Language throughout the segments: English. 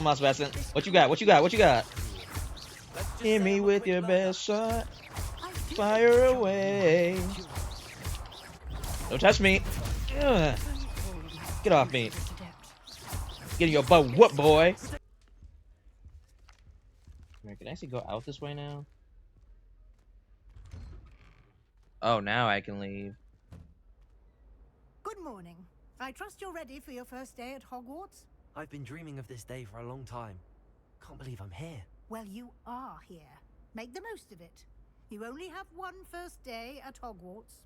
Come on, Sebastian. What you got? What you got? What you got? Hit me with your best shot. Fire away. Don't touch me. Ugh. Get off me. Getting your butt whooped, boy. Can I actually go out this way now? Oh, now I can leave. Good morning. I trust you're ready for your first day at Hogwarts? I've been dreaming of this day for a long time. Can't believe I'm here. Well, you are here. Make the most of it. You only have one first day at Hogwarts.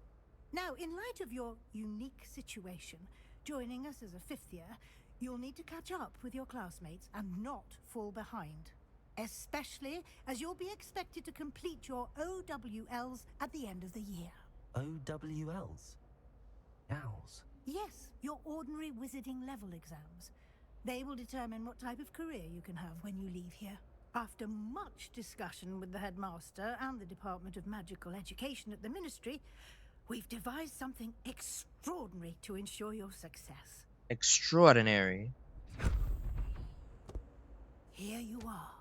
Now, in light of your unique situation, joining us as a fifth year, you'll need to catch up with your classmates and not fall behind. Especially as you'll be expected to complete your OWLs at the end of the year. OWLs? Owls? Yes, your ordinary wizarding level exams. They will determine what type of career you can have when you leave here. After much discussion with the headmaster and the Department of Magical Education at the Ministry, we've devised something extraordinary to ensure your success. Extraordinary. Here you are.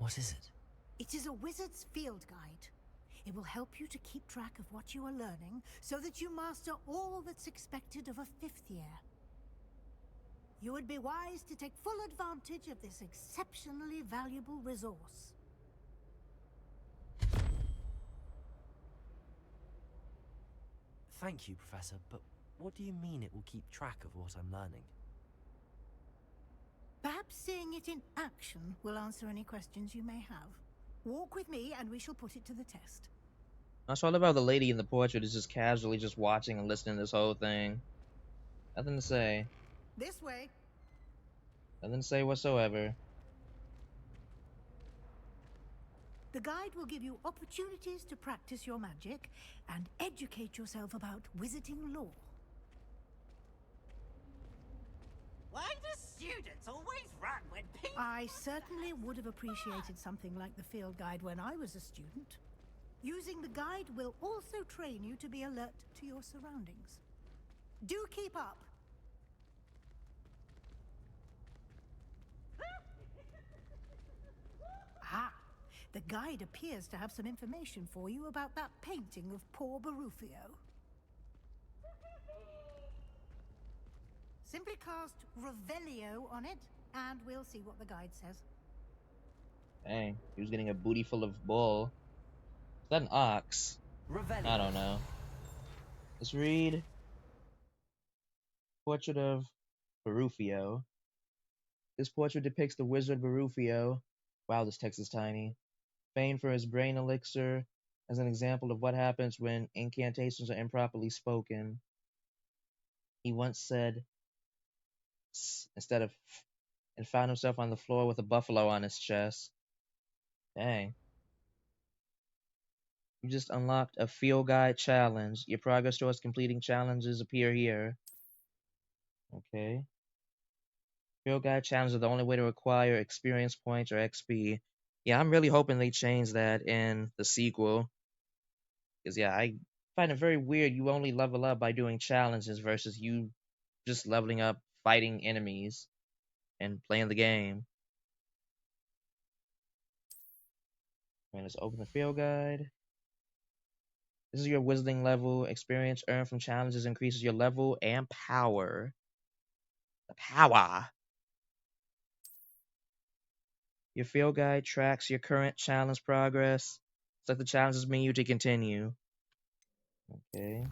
What is it? It is a wizard's field guide. It will help you to keep track of what you are learning so that you master all that's expected of a fifth year. You would be wise to take full advantage of this exceptionally valuable resource. Thank you, Professor, but what do you mean it will keep track of what I'm learning? Perhaps seeing it in action will answer any questions you may have. Walk with me and we shall put it to the test. That's all about the lady in the portrait is just casually just watching and listening to this whole thing. Nothing to say. This way. Nothing to say whatsoever. The guide will give you opportunities to practice your magic and educate yourself about wizarding lore. Why do students always run when people... I certainly would have appreciated something like the field guide when I was a student. Using the guide will also train you to be alert to your surroundings. Do keep up. Ah, the guide appears to have some information for you about that painting of poor Barufio. Simply cast Revelio on it, and we'll see what the guide says. Dang, he was getting a booty full of bull. Is that an ox? Revelio. I don't know. Let's read. Portrait of Barufio. This portrait depicts the wizard Barufio. Wow, this text is tiny. Famed for his brain elixir, as an example of what happens when incantations are improperly spoken. He once said instead of and found himself on the floor with a buffalo on his chest. Dang. You just unlocked a field guide challenge. Your progress towards completing challenges appear here. Okay. Field guide challenges are the only way to acquire experience points or XP. Yeah, I'm really hoping they change that in the sequel. Because, yeah, I find it very weird you only level up by doing challenges versus you just leveling up fighting enemies and playing the game. And let's open the field guide. This is your wizarding level. Experience earned from challenges increases your level and power. The power. Your field guide tracks your current challenge progress. Select the challenges menu to continue. Okay.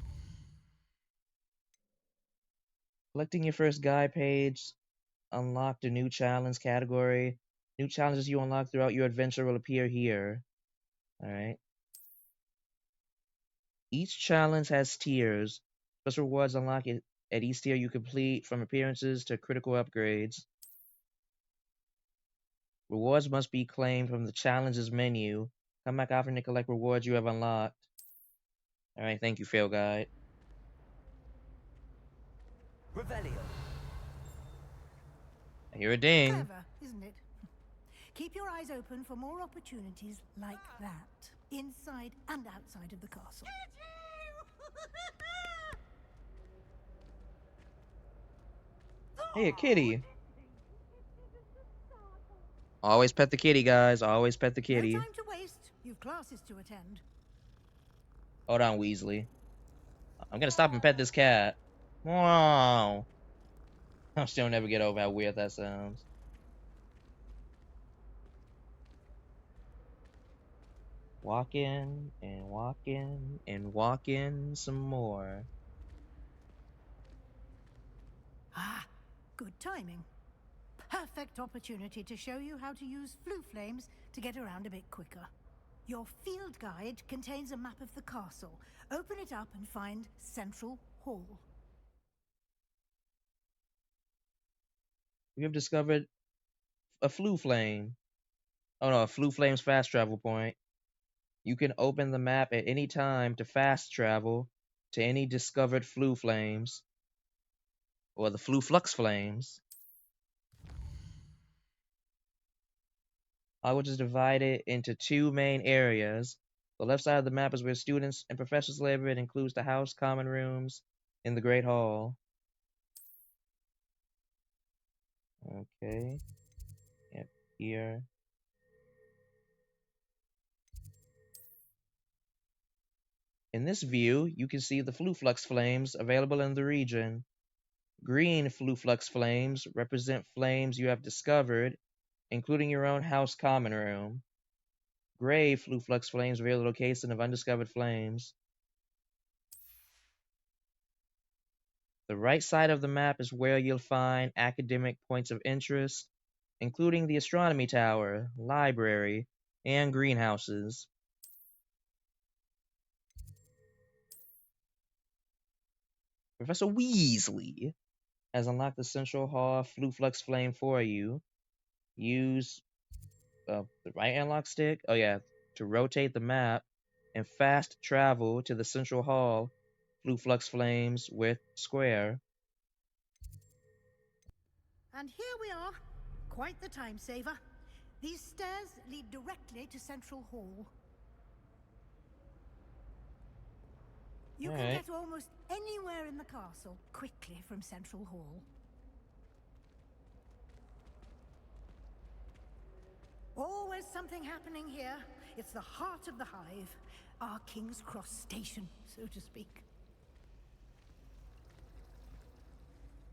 Selecting your first guide page unlocked a new challenge category. New challenges you unlock throughout your adventure will appear here. Alright. Each challenge has tiers. Special rewards unlock at each tier you complete, from appearances to critical upgrades. Rewards must be claimed from the challenges menu. Come back often to collect rewards you have unlocked. Alright, thank you, Field Guide. Revelio. I hear a ding. Clever, isn't it? Keep your eyes open for more opportunities like that, inside and outside of the castle. Hey, a kitty. Always pet the kitty, guys. Always pet the No kitty. time to waste. You've classes to attend. Hold on, Weasley. I'm gonna stop and pet this cat. Wow. I still never get over how weird that sounds. Walk in and walk in and walk in some more. Ah, good timing. Perfect opportunity to show you how to use flue flames to get around a bit quicker. Your field guide contains a map of the castle. Open it up and find Central Hall. We have discovered a flue flame. Oh no, a flue flame's fast travel point. You can open the map at any time to fast travel to any discovered flue flames, or the flue flux flames. Hogwarts is divided into two main areas. The left side of the map is where students and professors live. It includes the house, common rooms, and the Great Hall. Okay. Yep, here. In this view, you can see the Fluflux flames available in the region. Green Fluflux flames represent flames you have discovered, including your own house common room. Gray Fluflux flames reveal the location of undiscovered flames. The right side of the map is where you'll find academic points of interest, including the astronomy tower, library, and greenhouses. Professor Weasley has unlocked the Central Hall Fluflux flame for you. Use the right analog stick, oh yeah, to rotate the map and fast travel to the Central Hall Fluflux flames with square. And here we are. Quite the time saver. These stairs lead directly to Central Hall. You can Alright. get almost anywhere in the castle quickly from Central Hall. Always something happening here. It's the heart of the hive. Our King's Cross station, so to speak.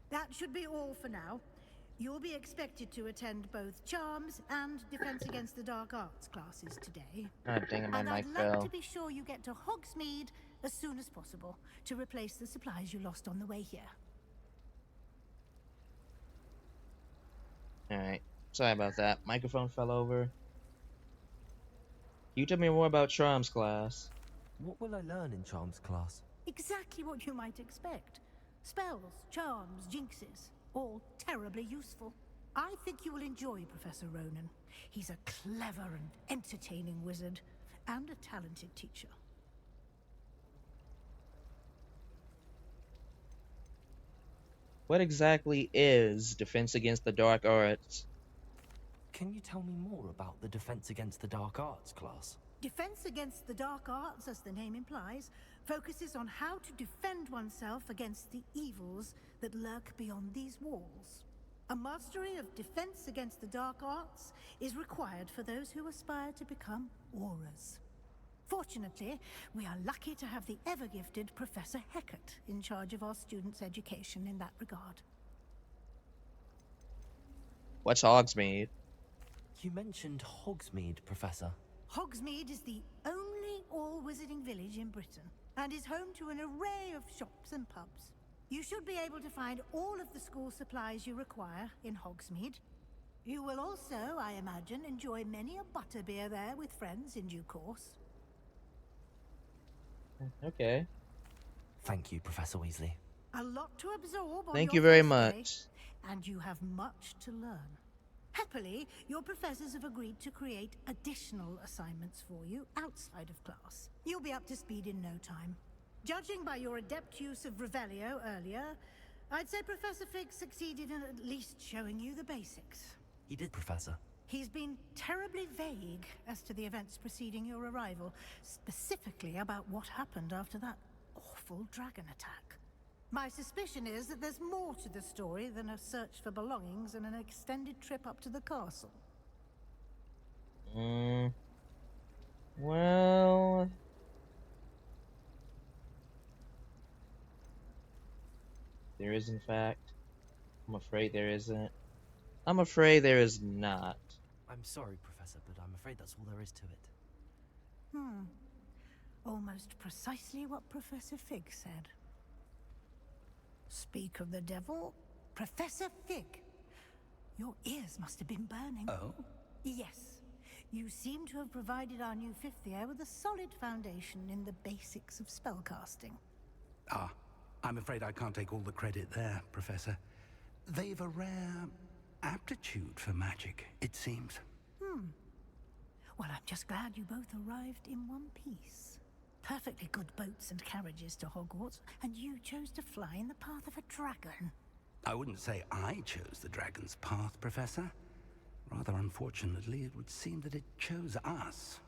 That should be all for now. You'll be expected to attend both Charms and Defense Against the Dark Arts classes today. God dang it, my And mic I'd like fell. to be sure you get to Hogsmeade as soon as possible to replace the supplies you lost on the way here. Alright. Sorry about that. Microphone fell over. Can you tell me more about Charms class? What will I learn in Charms class? Exactly what you might expect. Spells, charms, jinxes, all terribly useful. I think you will enjoy Professor Ronen. He's a clever and entertaining wizard, and a talented teacher. What exactly is Defense Against the Dark Arts? Can you tell me more about the Defense Against the Dark Arts class? Defense Against the Dark Arts, as the name implies, focuses on how to defend oneself against the evils that lurk beyond these walls. A mastery of Defense Against the Dark Arts is required for those who aspire to become Aurors. Fortunately, we are lucky to have the ever-gifted Professor Hecat in charge of our students' education in that regard. What's Hogsmeade? You mentioned Hogsmeade, Professor. Hogsmeade is the only all-wizarding village in Britain, and is home to an array of shops and pubs. You should be able to find all of the school supplies you require in Hogsmeade. You will also, I imagine, enjoy many a butterbeer there with friends in due course. Okay. Thank you, Professor Weasley. A lot to absorb on Thank your you very first day, much. and you have much to learn. Happily, your professors have agreed to create additional assignments for you outside of class. You'll be up to speed in no time. Judging by your adept use of Revelio earlier, I'd say Professor Fig succeeded in at least showing you the basics. He did, Professor. He's been terribly vague as to the events preceding your arrival, specifically about what happened after that awful dragon attack. My suspicion is that there's more to the story than a search for belongings and an extended trip up to the castle. Well, there is, in fact. I'm afraid there isn't. I'm afraid there is not. I'm sorry, Professor, but I'm afraid that's all there is to it. Almost precisely what Professor Fig said. Speak of the devil, Professor Fig. Your ears must have been burning. Oh? Yes. You seem to have provided our new fifth year with a solid foundation in the basics of spellcasting. Ah, I'm afraid I can't take all the credit there, Professor. They've a rare aptitude for magic, it seems. Well, I'm just glad you both arrived in one piece. Perfectly good boats and carriages to Hogwarts, and you chose to fly in the path of a dragon. I wouldn't say I chose the dragon's path, Professor. Rather unfortunately, it would seem that it chose us.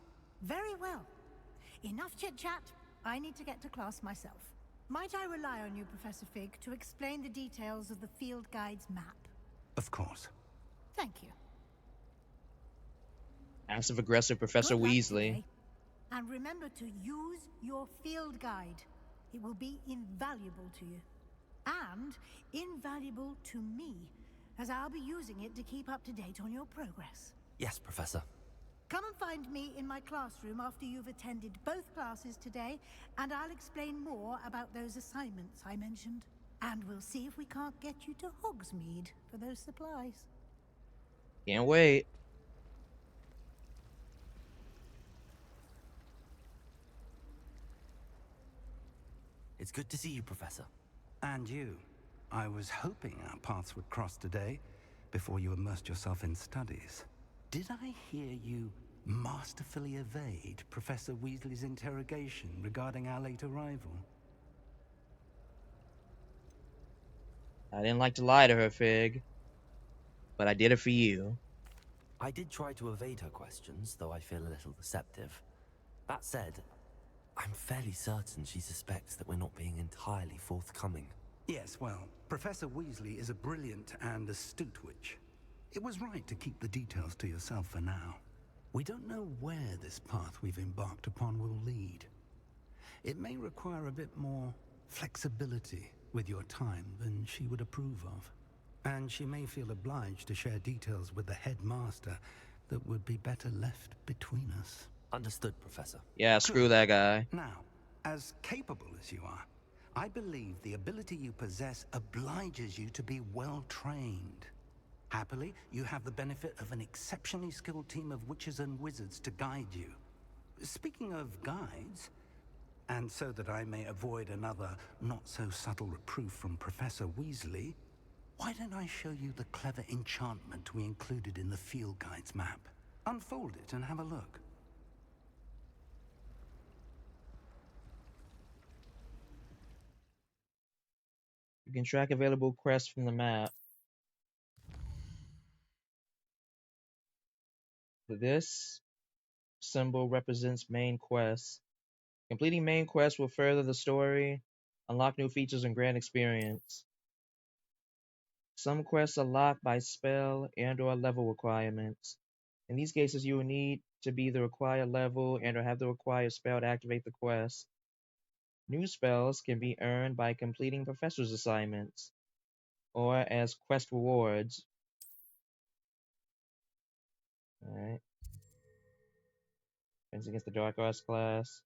Very well. Enough chit-chat. I need to get to class myself. Might I rely on you, Professor Fig, to explain the details of the field guide's map? Of course. Thank you. Passive-aggressive Professor Good luck Weasley. today. And remember to use your field guide. It will be invaluable to you. And invaluable to me, as I'll be using it to keep up to date on your progress. Yes, Professor. Come and find me in my classroom after you've attended both classes today, and I'll explain more about those assignments I mentioned. And we'll see if we can't get you to Hogsmeade for those supplies. Can't wait. It's good to see you, Professor. And you. I was hoping our paths would cross today, before you immersed yourself in studies. Did I hear you masterfully evade Professor Weasley's interrogation regarding our late arrival? I didn't like to lie to her, Fig, but I did it for you. I did try to evade her questions, though I feel a little deceptive. That said, I'm fairly certain she suspects that we're not being entirely forthcoming. Yes, well, Professor Weasley is a brilliant and astute witch. It was right to keep the details to yourself for now. We don't know where this path we've embarked upon will lead. It may require a bit more flexibility with your time than she would approve of. And she may feel obliged to share details with the headmaster that would be better left between us. Understood, Professor. Yeah, screw that guy. Now, as capable as you are, I believe the ability you possess obliges you to be well trained. Happily, you have the benefit of an exceptionally skilled team of witches and wizards to guide you. Speaking of guides, and so that I may avoid another not-so-subtle reproof from Professor Weasley, why don't I show you the clever enchantment we included in the field guide's map? Unfold it and have a look. You can track available quests from the map. This symbol represents main quests. Completing main quests will further the story, unlock new features, and grant experience. Some quests are locked by spell and/or level requirements. In these cases, you will need to be the required level and/or have the required spell to activate the quest. New spells can be earned by completing professor's assignments or as quest rewards. Alright. Defense against the Dark Arts class.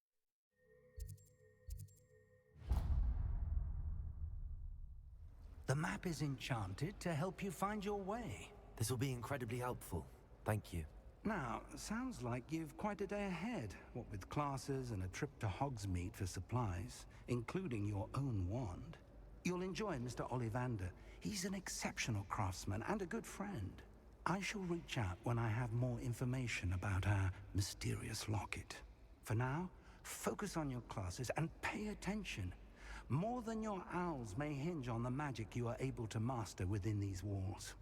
The map is enchanted to help you find your way. This will be incredibly helpful. Thank you. Now, sounds like you've quite a day ahead, what with classes and a trip to Hogsmeade for supplies, including your own wand. You'll enjoy Mr. Ollivander. He's an exceptional craftsman and a good friend. I shall reach out when I have more information about our mysterious locket. For now, focus on your classes and pay attention. More than your owls may hinge on the magic you are able to master within these walls.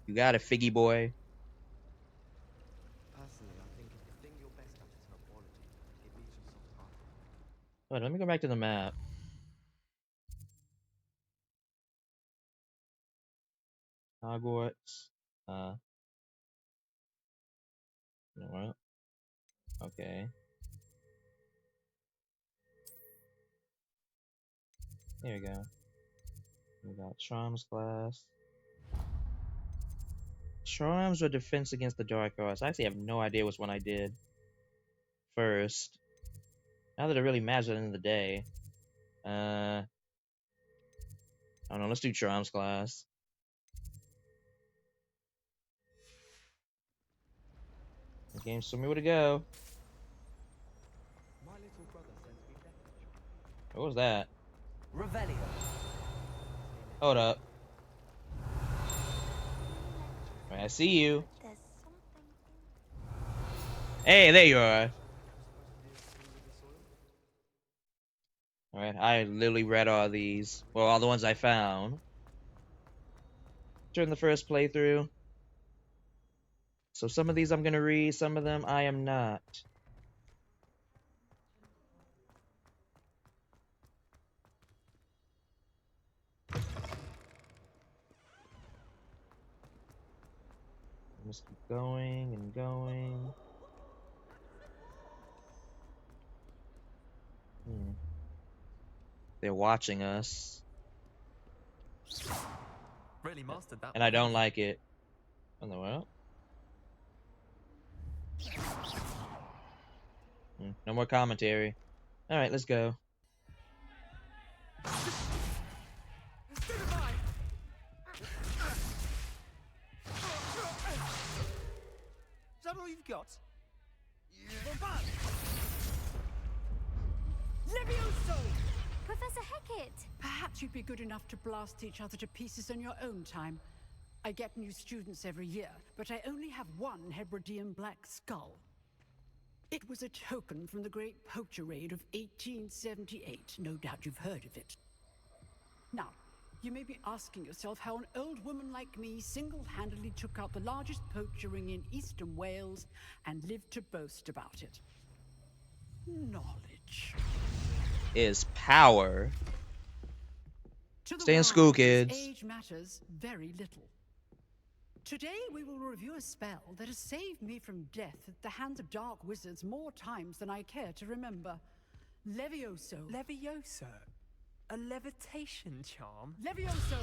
You got it, Figgy boy. Personally, I think if the thing you're best at is herbology, it leaves yourself hard. Wait, let me go back to the map. Hogwarts. What? Okay. There we go. We got Charms class. Charms or defense against the dark arts. I actually have no idea which one I did first. Not that it really matters at the end of the day. I don't know. Let's do Charms class. The game showed me where to go. My little brother sends me letters. What was that? Revelio. Hold up. Alright, I see you. There's something. Hey, there you are. Alright, I literally read all these. Well, all the ones I found during the first playthrough. So some of these I'm gonna read, some of them I am not. Just keep going and going. They're watching us. Really mastered that. And I don't like it. What in the world? No more commentary. Alright, let's go. Is that all you've got? Bombard! Levioso! Professor Hecat! Perhaps you'd be good enough to blast each other to pieces on your own time. I get new students every year, but I only have one Hebridean black skull. It was a token from the Great Poacher Raid of 1878. No doubt you've heard of it. Now, you may be asking yourself how an old woman like me single-handedly took out the largest poacher ring in eastern Wales and lived to boast about it. Knowledge. Is power. To the Stay in school, wise, kids. Age matters very little. Today we will review a spell that has saved me from death at the hands of dark wizards more times than I care to remember. Levioso. Levioso? A levitation charm? Levioso!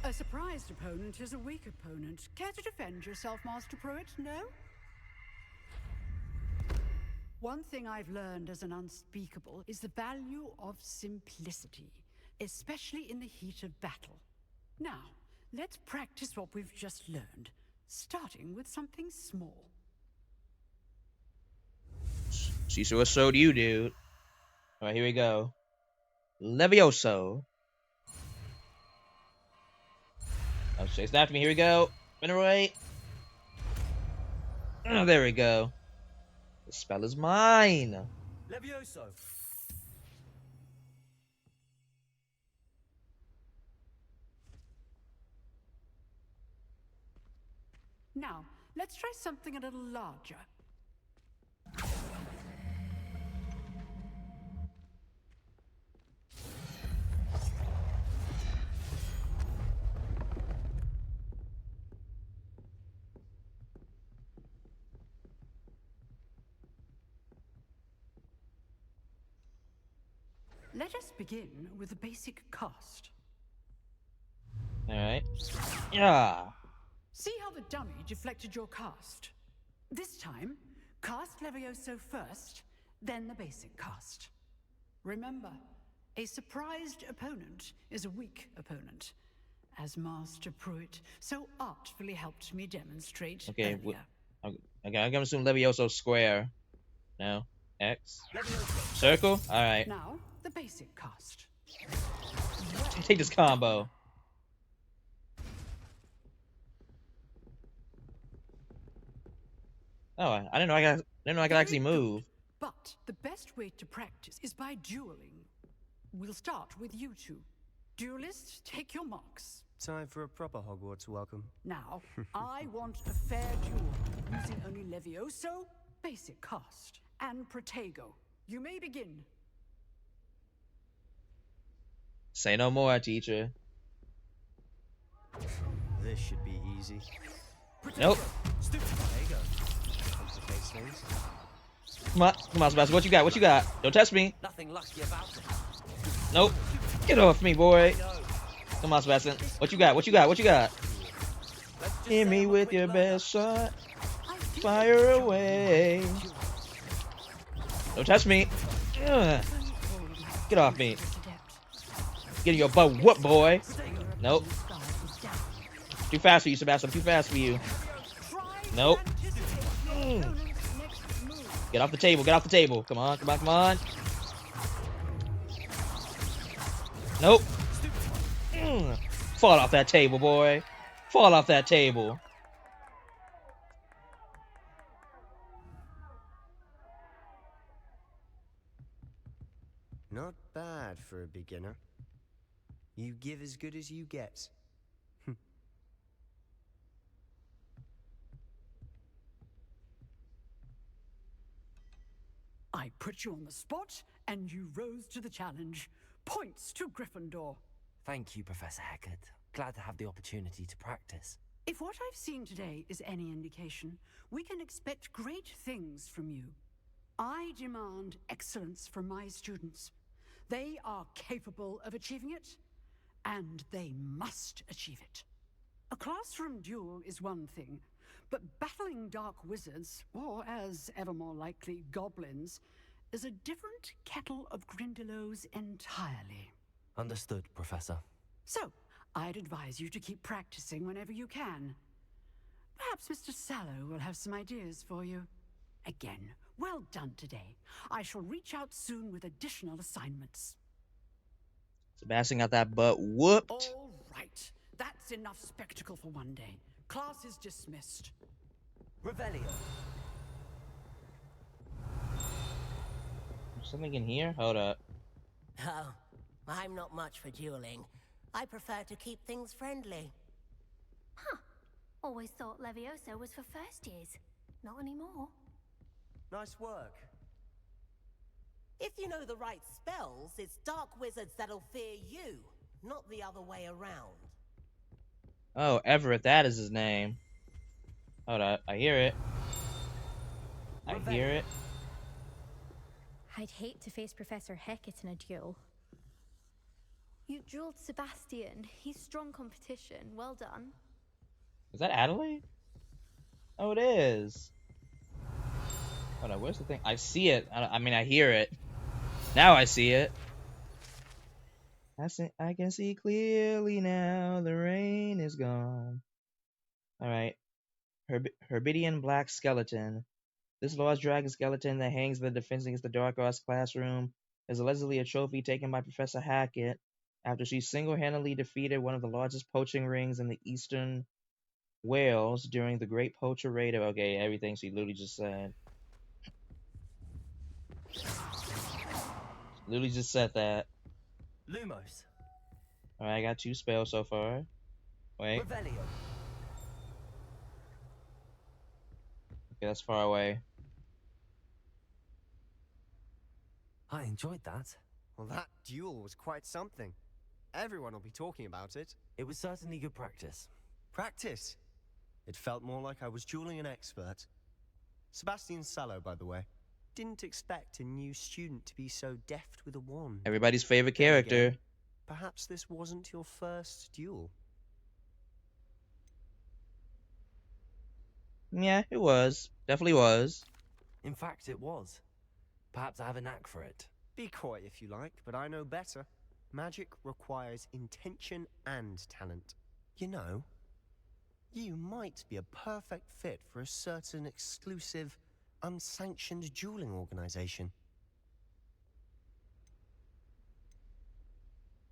A surprised opponent is a weak opponent. Care to defend yourself, Master Pruitt? No? One thing I've learned as an unspeakable is the value of simplicity, especially in the heat of battle. Now, let's practice what we've just learned, starting with something small. She sure showed you, dude. Alright, here we go. Levioso. Oh, chasing after me. Here we go. Spin right. Oh, there we go. The spell is mine. Levioso. Now, let's try something a little larger. Let us begin with the basic cast. Alright. Yeah. See how the dummy deflected your cast? This time, cast Levioso first, then the basic cast. Remember, a surprised opponent is a weak opponent, as Master Pruitt so artfully helped me demonstrate Okay, earlier. okay, I'm gonna assume Levioso square. No. X. Levioso. Circle? Alright. Now, the basic cast. Take this combo. Oh, I didn't know I could actually move. But the best way to practice is by dueling. We'll start with you two. Duelists, take your marks. Time for a proper Hogwarts welcome. Now, I want a fair duel, using only Levioso, basic cast, and Protego. You may begin. Say no more, teacher. This should be easy. Nope. Stupid Protego. Complicates things. Come on, Sebastian. What you got? What you got? Don't test me. Nothing lucky about it. Nope. Get off me, boy. Come on, Sebastian. What you got? What you got? What you got? Hit me with your best shot. Fire away. Don't touch me. Ugh. Get off me. Getting your butt whooped, boy. Nope. Too fast for you, Sebastian. Too fast for you. Nope. Get off the table. Get off the table. Come on. Come on. Come on. Nope. Fall off that table, boy. Fall off that table. Not bad for a beginner. You give as good as you get. I put you on the spot, and you rose to the challenge. Points to Gryffindor. Thank you, Professor Hecat. Glad to have the opportunity to practice. If what I've seen today is any indication, we can expect great things from you. I demand excellence from my students. They are capable of achieving it, and they must achieve it. A classroom duel is one thing, but battling dark wizards, or as ever more likely, goblins, is a different kettle of Grindylows entirely. Understood, Professor. So, I'd advise you to keep practicing whenever you can. Perhaps Mr. Sallow will have some ideas for you. Again, well done today. I shall reach out soon with additional assignments. Sebastian got that butt whooped. All right. That's enough spectacle for one day. Class is dismissed. Revelio. Something in here? Hold up. Oh, I'm not much for dueling. I prefer to keep things friendly. Huh. Always thought Levioso was for first years. Not anymore. Nice work. If you know the right spells, it's dark wizards that'll fear you, not the other way around. Oh, Everett, that is his name. Hold up. I hear it. I hear it. I'd hate to face Professor Hecat in a duel. You dueled Sebastian. He's strong competition. Well done. Is that Adelaide? Oh, it is. Hold on, where's the thing? I see it. I mean, I hear it. Now I see it. I can see clearly now. The rain is gone. Alright. Herbidian black skeleton. This large dragon skeleton that hangs in the Defense Against the Dark Arts classroom is allegedly a trophy taken by Professor Hackett after she single-handedly defeated one of the largest poaching rings in the Eastern Wales during the Great Poacher Raid. Okay, everything she literally just said. Literally just said that. Lumos. Alright, I got 2 spells so far. Wait. Revelio. Okay, that's far away. I enjoyed that. Well, that duel was quite something. Everyone will be talking about it. It was certainly good practice. Practice? It felt more like I was dueling an expert. Sebastian Sallow, by the way. Didn't expect a new student to be so deft with a wand. Everybody's favorite Then character. again, perhaps this wasn't your first duel. Yeah, it was. Definitely was. In fact, it was. Perhaps I have a knack for it. Be coy if you like, but I know better. Magic requires intention and talent. You know, you might be a perfect fit for a certain exclusive, unsanctioned dueling organization.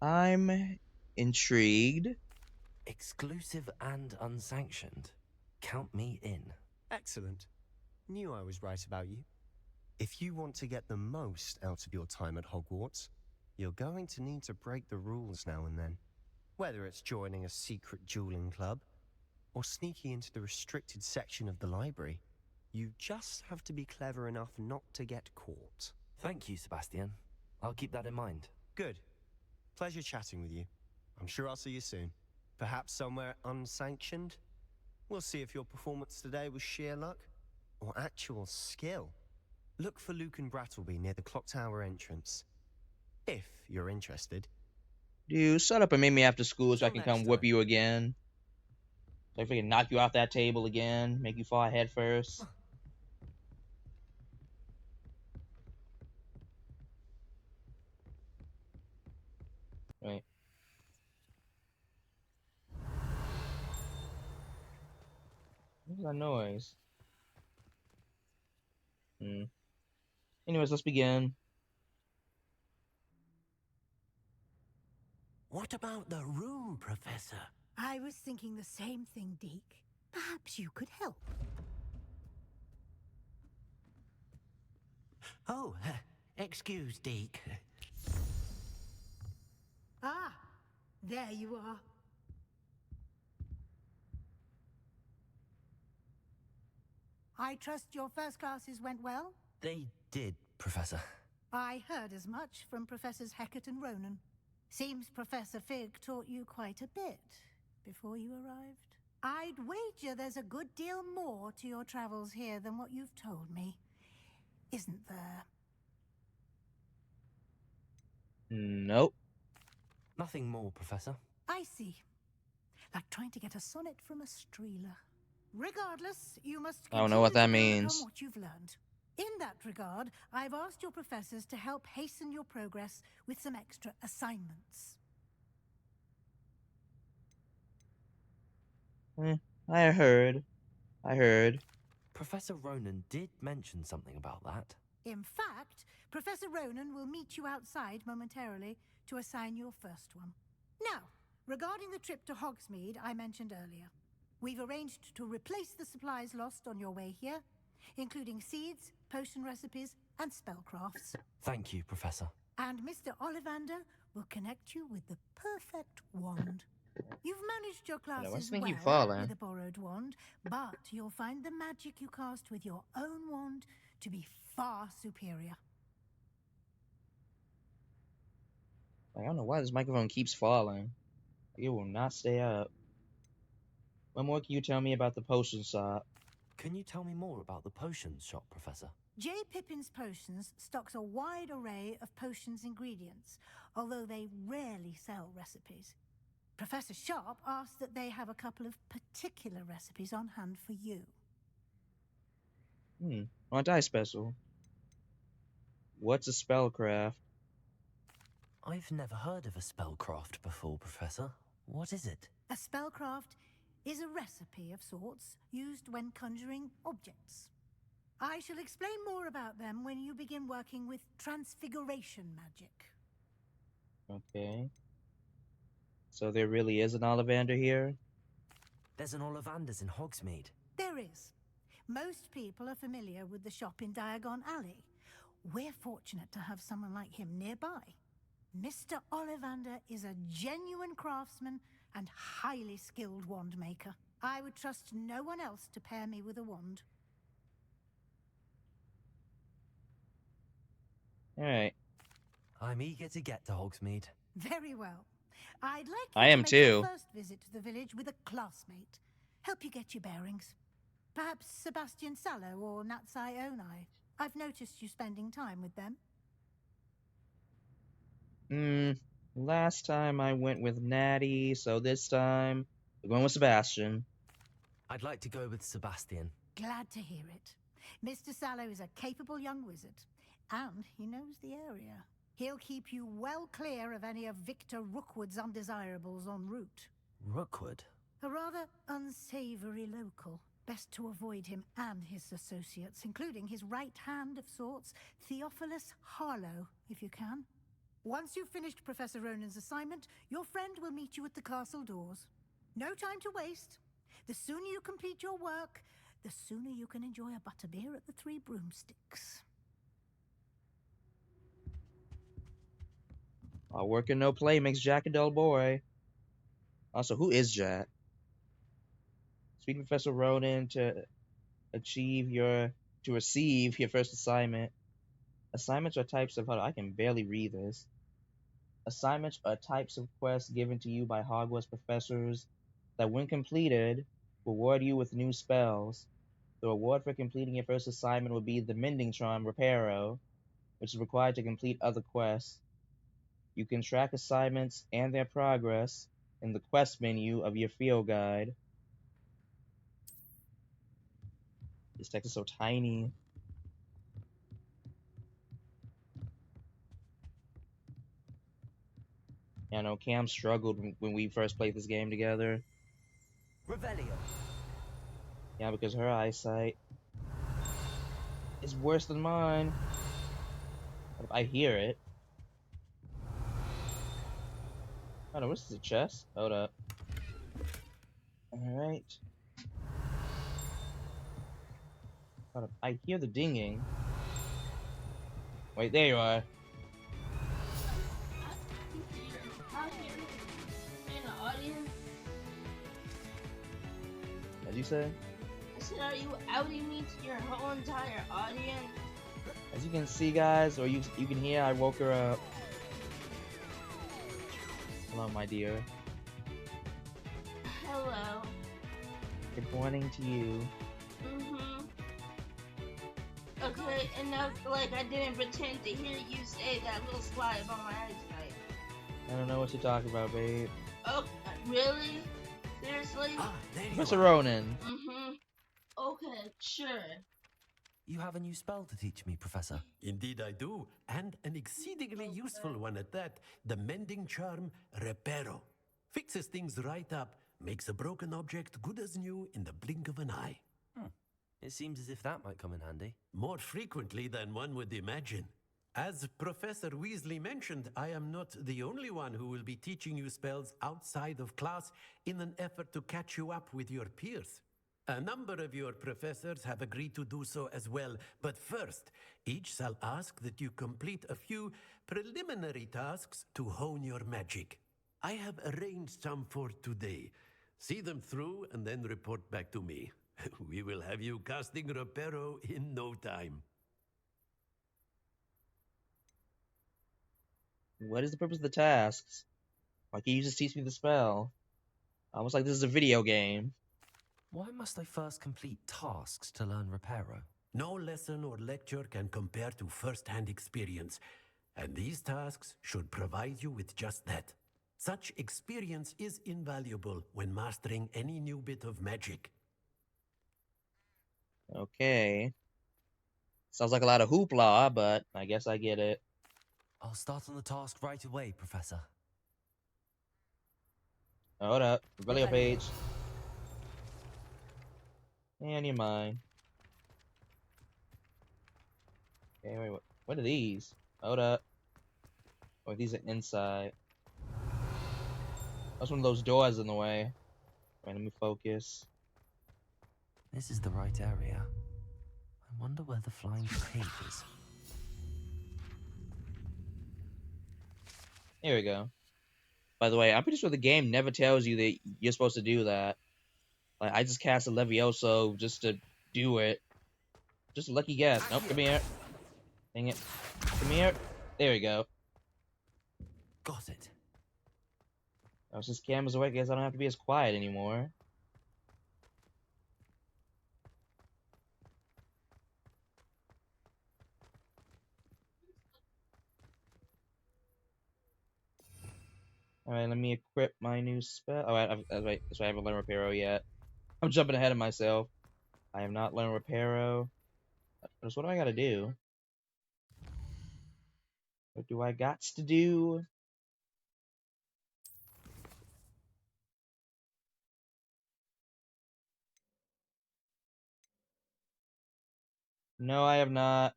I'm intrigued. Exclusive and unsanctioned. Count me in. Excellent. Knew I was right about you. If you want to get the most out of your time at Hogwarts, you're going to need to break the rules now and then. Whether it's joining a secret dueling club, or sneaking into the restricted section of the library, you just have to be clever enough not to get caught. Thank you, Sebastian. I'll keep that in mind. Good. Pleasure chatting with you. I'm sure I'll see you soon. Perhaps somewhere unsanctioned? We'll see if your performance today was sheer luck or actual skill. Look for Luke and Brattleby near the clock tower entrance. If you're interested. Dude, shut up and meet me after school so I Till can next come whip time. you again. So if I can knock you off that table again, make you fall head first. Wait. What's that noise? Anyways, let's begin. What about the room, Professor? I was thinking the same thing, Deke. Perhaps you could help. Oh, excuse, Deke. Ah, there you are. I trust your first classes went well? They did, Professor. I heard as much from Professors Hecat and Ronen. Seems Professor Fig taught you quite a bit before you arrived. I'd wager there's a good deal more to your travels here than what you've told me. Isn't there? Nope. Nothing more, Professor. I see. Like trying to get a sonnet from a streeler. Regardless, you must I don't know what continue that to build means. upon what you've learned. In that regard, I've asked your professors to help hasten your progress with some extra assignments. I heard. Professor Ronen did mention something about that. In fact, Professor Ronen will meet you outside momentarily to assign your first one. Now, regarding the trip to Hogsmeade I mentioned earlier, we've arranged to replace the supplies lost on your way here, including seeds, potion recipes, and spellcrafts. Thank you, Professor. And Mr. Ollivander will connect you with the perfect wand. You've managed your classes what's making well you falling? with a borrowed wand, but you'll find the magic you cast with your own wand to be far superior. I don't know why this microphone keeps falling. It will not stay up. What more can you tell me about the potion shop? Can you tell me more about the potions shop, Professor? J. Pippin's Potions stocks a wide array of potions ingredients, although they rarely sell recipes. Professor Sharp asked that they have a couple of particular recipes on hand for you. Aren't I special? What's a spellcraft? I've never heard of a spellcraft before, Professor. What is it? A spellcraft is a recipe of sorts used when conjuring objects. I shall explain more about them when you begin working with transfiguration magic. Okay. So there really is an Ollivander here? There's an Ollivander's in Hogsmeade. There is. Most people are familiar with the shop in Diagon Alley. We're fortunate to have someone like him nearby. Mr. Ollivander is a genuine craftsman and highly skilled wand maker. I would trust no one else to pair me with a wand. Alright. I'm eager to get to Hogsmeade. Very well. I'd like you I to am make your too. first visit to the village with a classmate. Help you get your bearings. Perhaps Sebastian Sallow or Natsai Onai. I've noticed you spending time with them. Last time I went with Natty, so this time we're going with Sebastian. I'd like to go with Sebastian. Glad to hear it. Mr. Sallow is a capable young wizard, and he knows the area. He'll keep you well clear of any of Victor Rookwood's undesirables en route. Rookwood? A rather unsavory local. Best to avoid him and his associates, including his right hand of sorts, Theophilus Harlow, if you can. Once you've finished Professor Ronen's assignment, your friend will meet you at the castle doors. No time to waste. The sooner you complete your work, the sooner you can enjoy a butterbeer at the Three Broomsticks. All work and no play makes Jack a dull boy. Also, who is Jack? Speak to Professor Ronen to receive your first assignment. Assignments are types of I can barely read this. Assignments are types of quests given to you by Hogwarts professors that, when completed, reward you with new spells. The reward for completing your first assignment will be the Mending Charm Reparo, which is required to complete other quests. You can track assignments and their progress in the quest menu of your field guide. This text is so tiny. I know Cam struggled when we first played this game together. Revelio. Yeah, because her eyesight is worse than mine. But if I hear it. Oh no, what's this, a chest? Hold up. Alright. Hold up. I hear the dinging. Wait, there you are. What'd you say? I said, are you outing me to your whole entire audience? As you can see, guys, or you can hear, I woke her up. Hello, my dear. Hello. Good morning to you. Okay, enough like I didn't pretend to hear you say that little sly about my eyesight. I don't know what you're talking about, babe. Oh, really? Seriously? Professor Ronen. Okay, sure. You have a new spell to teach me, Professor. Indeed I do, and an exceedingly useful one at that. The Mending Charm Reparo. Fixes things right up, makes a broken object good as new in the blink of an eye. It seems as if that might come in handy. More frequently than one would imagine. As Professor Weasley mentioned, I am not the only one who will be teaching you spells outside of class in an effort to catch you up with your peers. A number of your professors have agreed to do so as well, but first, each shall ask that you complete a few preliminary tasks to hone your magic. I have arranged some for today. See them through and then report back to me. We will have you casting Reparo in no time. What is the purpose of the tasks? Why can't you just teach me the spell? Almost like this is a video game. Why must I first complete tasks to learn Reparo? No lesson or lecture can compare to first-hand experience, and these tasks should provide you with just that. Such experience is invaluable when mastering any new bit of magic. Okay. Sounds like a lot of hoopla, but I guess I get it. I'll start on the task right away, Professor. Hold up. Revelio page. And you're mine. Okay, wait, what are these? Hold up. Oh, these are inside. That's one of those doors in the way. Wait, let me focus. This is the right area. I wonder where the flying cave is. Here we go. By the way, I'm pretty sure the game never tells you that you're supposed to do that. Like, I just cast a Levioso just to do it. Just a lucky guess. Nope, come here. Dang it. Come here. There we go. Got it. Oh, since Cam is away, I guess I don't have to be as quiet anymore. Alright, let me equip my new spell. Oh, that's right. That's why I haven't learned Reparo yet. I'm jumping ahead of myself. I have not learned Reparo. That's what do I gotta do? What do I got to do? No, I have not.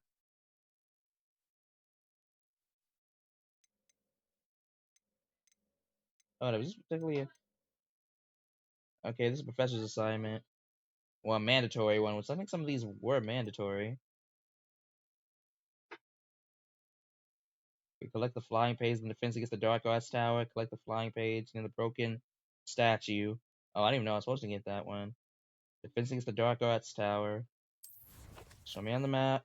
Oh, no, this is particularly okay, this is a professor's assignment. Well, a mandatory one, which I think some of these were mandatory. We collect the flying page in defense against the Dark Arts Tower. Collect the flying page and the broken statue. Oh, I didn't even know I was supposed to get that one. Defense against the Dark Arts Tower. Show me on the map.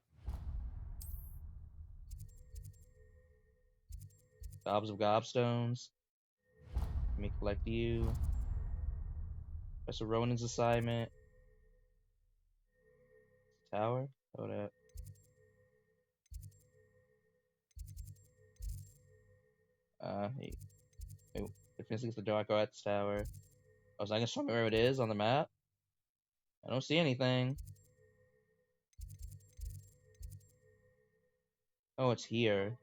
Gobs of Gobstones. Let me collect you. Professor Ronen's assignment. Tower? Hold up. Hey. Oh, defense against the Dark Arts Tower. Oh, so I can show me where it is on the map? I don't see anything. Oh, it's here.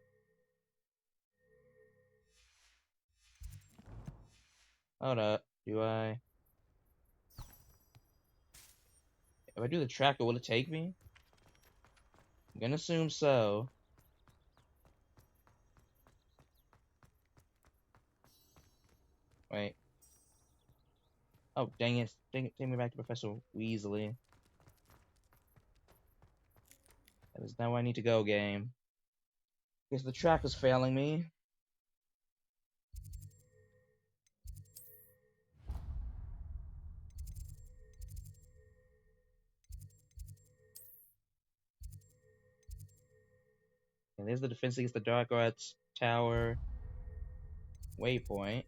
Hold up. Do I... If I do the tracker, will it take me? I'm gonna assume so. Wait. Oh, dang it. Dang it. Take me back to Professor Weasley. That is not where I need to go, game. Guess the track is failing me. And there's the defense against the Dark Arts Tower waypoint.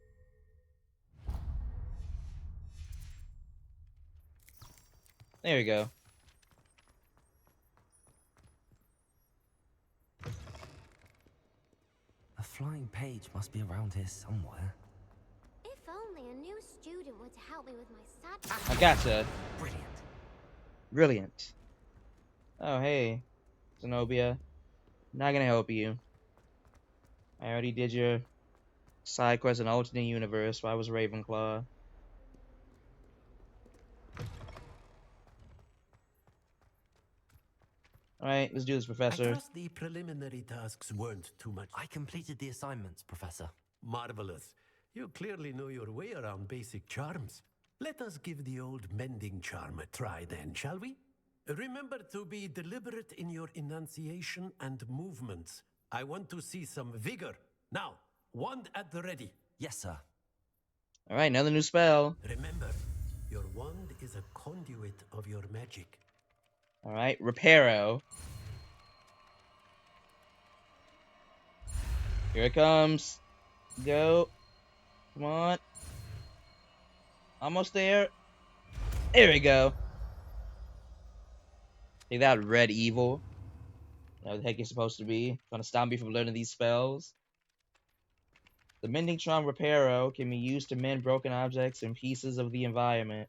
There we go. A flying page must be around here somewhere. If only a new student were to help me with my I gotcha. Brilliant. Brilliant. Oh, hey, Zenobia. Not gonna help you. I already did your side quest in alternate universe where I was Ravenclaw. Alright, let's do this, I Professor. trust the preliminary tasks weren't too much. I completed the assignments, Professor. Marvelous. You clearly know your way around basic charms. Let us give the old mending charm a try then, shall we? Remember to be deliberate in your enunciation and movements. I want to see some vigor. Now, wand at the ready. Yes, sir. Alright, another new spell. Remember, your wand is a conduit of your magic. Alright, Reparo. Here it comes. Go. Come on. Almost there. There we go. Take that, Red Evil. What the heck you're supposed to be. Trying to stop me from learning these spells. The Mending Charm Reparo can be used to mend broken objects and pieces of the environment.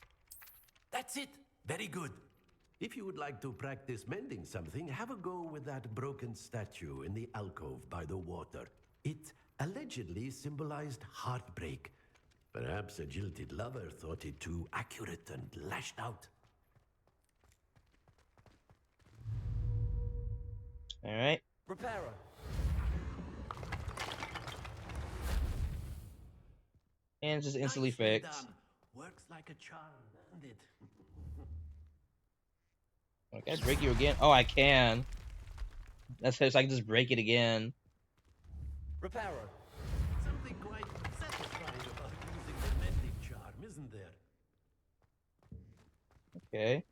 That's it. Very good. If you would like to practice mending something, have a go with that broken statue in the alcove by the water. It allegedly symbolized heartbreak. Perhaps a jilted lover thought it too accurate and lashed out. Alright. Reparo. And it's just instantly Nicely fixed. done. Works like a charm, doesn't it? Can I break you again? Oh, I can. That's it, so I can just break it again. Reparo. Something quite satisfying about using the mending charm, isn't there? Okay.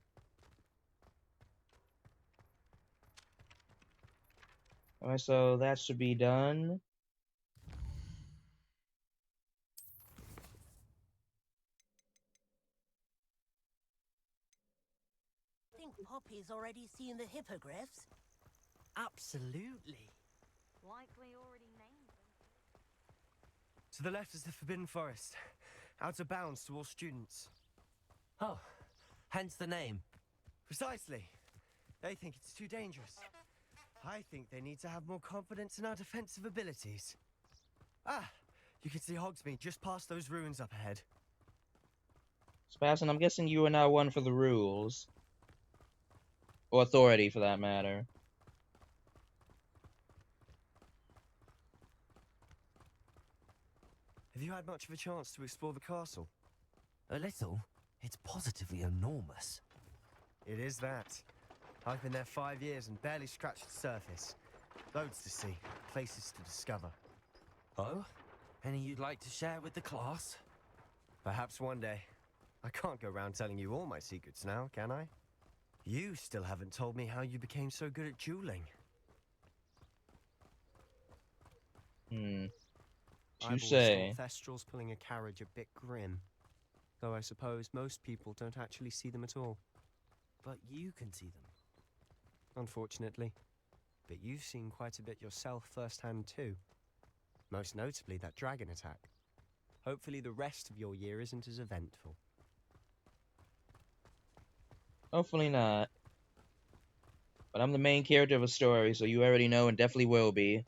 Alright, so that should be done. I think Poppy's already seen the hippogriffs. Absolutely. Likely already named them. To the left is the Forbidden Forest. Out of bounds to all students. Oh, hence the name. Precisely. They think it's too dangerous. I think they need to have more confidence in our defensive abilities. Ah, you can see Hogsmeade just past those ruins up ahead. Sebastian, I'm guessing you are now one for the rules. Or authority, for that matter. Have you had much of a chance to explore the castle? A little. It's positively enormous. It is that. I've been there 5 years and barely scratched the surface. Loads to see, places to discover. Oh? Any you'd like to share with the class? Perhaps one day. I can't go around telling you all my secrets now, can I? You still haven't told me how you became so good at dueling. You I've always say. thought Thestrals pulling a carriage a bit grim. Though I suppose most people don't actually see them at all. But you can see them. Unfortunately. But you've seen quite a bit yourself firsthand too. Most notably that dragon attack. Hopefully the rest of your year isn't as eventful. Hopefully not. But I'm the main character of a story, so you already know and definitely will be.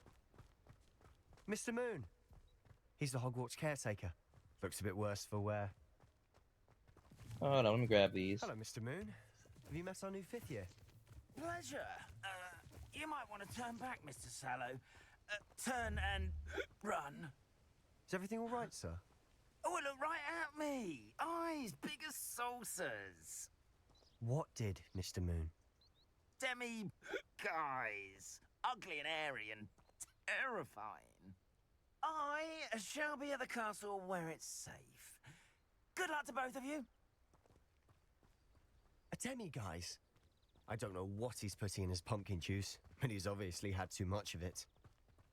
Mr. Moon! He's the Hogwarts caretaker. Looks a bit worse for wear. Hold on, let me grab these. Hello, Mr. Moon. Have you met our new 5th year? Pleasure. You might want to turn back, Mr. Sallow. Turn and run. Is everything all right, sir? Oh, look right at me. Eyes big as saucers. What did, Mr. Moon? Guys. Ugly and airy and terrifying. I shall be at the castle where it's safe. Good luck to both of you. A guys. I don't know what he's putting in his pumpkin juice, but he's obviously had too much of it.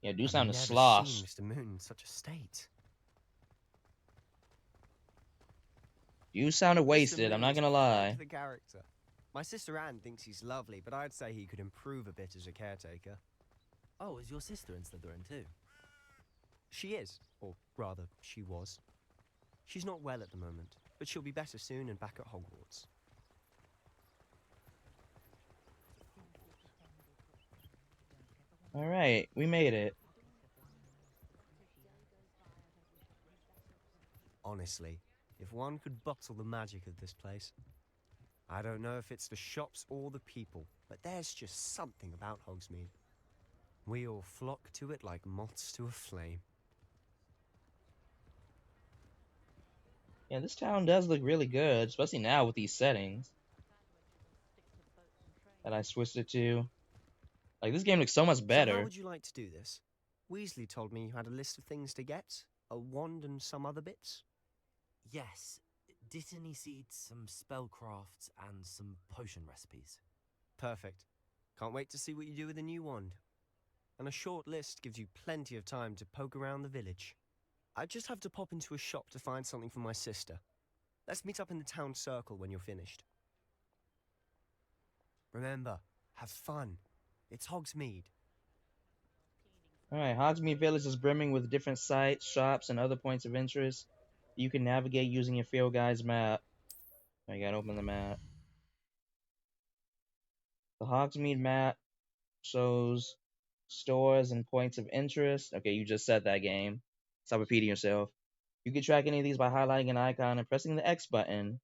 Yeah, do sound a I've never slosh. seen Mr. Moon in such a state. You sounded wasted, I'm not gonna lie. The character. My sister Anne thinks he's lovely, but I'd say he could improve a bit as a caretaker. Oh, is your sister in Slytherin too? She is, or rather, she was. She's not well at the moment, but she'll be better soon and back at Hogwarts. Alright, we made it. Honestly, if one could bottle the magic of this place. I don't know if it's the shops or the people, but there's just something about Hogsmeade. We all flock to it like moths to a flame. Yeah, this town does look really good, especially now with these settings that I switched it to. Like, this game looks so much better. So how would you like to do this? Weasley told me you had a list of things to get, a wand and some other bits. Yes. Didn't he seed some spellcrafts and some potion recipes? Perfect. Can't wait to see what you do with the new wand. And a short list gives you plenty of time to poke around the village. I just have to pop into a shop to find something for my sister. Let's meet up in the town circle when you're finished. Remember, have fun. It's Hogsmeade. Alright, Hogsmeade Village is brimming with different sites, shops, and other points of interest. You can navigate using your field guide's map. I gotta open the map. The Hogsmeade map shows stores and points of interest. Okay, you just said that, game. Stop repeating yourself. You can track any of these by highlighting an icon and pressing the X button.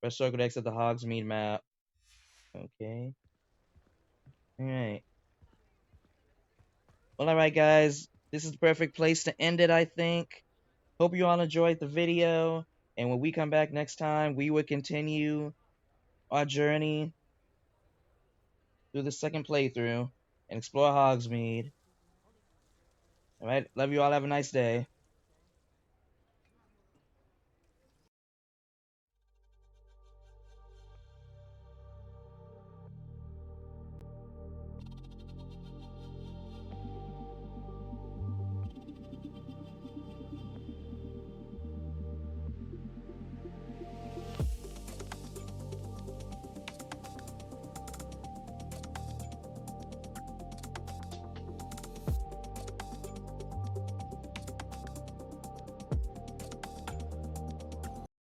Press circle to exit the Hogsmeade map. Okay. Alright. Well, alright, guys. This is the perfect place to end it, I think. Hope you all enjoyed the video. And when we come back next time, we will continue our journey through the second playthrough and explore Hogsmeade. Alright, love you all. Have a nice day.